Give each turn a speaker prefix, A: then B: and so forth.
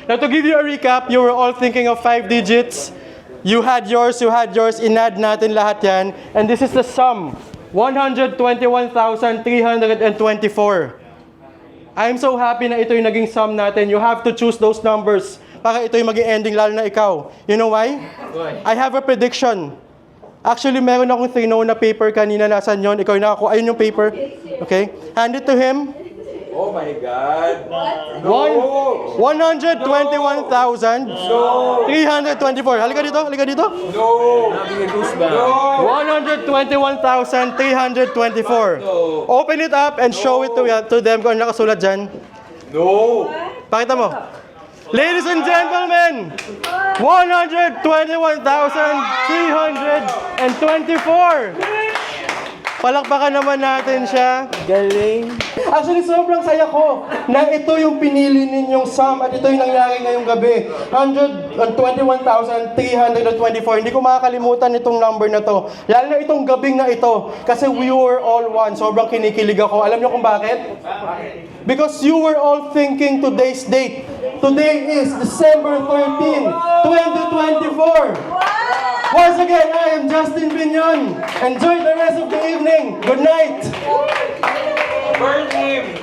A: Now to give you a recap, you were all thinking of 5 digits. You had yours, inad natin lahat yan. And this is the sum, 121,324. I'm so happy na ito yung naging sum natin. You have to choose those numbers para ito yung maging ending, lalo na ikaw. You know why? I have a prediction. Actually, meron akong three-no na paper kanina. Nasaan yun? Ikaw yung nakakuha. Ayun yung paper. Okay? Hand it to him.
B: Oh my God.
A: No. 121,324. Halika dito.
B: No.
A: 121,324. Open it up and show it to them kung ano nakasulat dyan.
B: No.
A: Pakita mo. Ladies and gentlemen, 121,324. Palakpakan naman natin siya.
C: Galing.
A: Actually, sobrang saya ko na ito yung pinili ninyong sum at ito yung nangyari ngayong gabi. 121,324. Hindi ko makakalimutan itong number na to. Lalo na itong gabing na ito. Kasi we were all one. Sobrang kinikilig ako. Alam niyo kung bakit? Because you were all thinking today's date. Today is December 13, 2024. Once again, I am Justin Vignon. Enjoy the rest of the evening. Good night.
B: Burn him.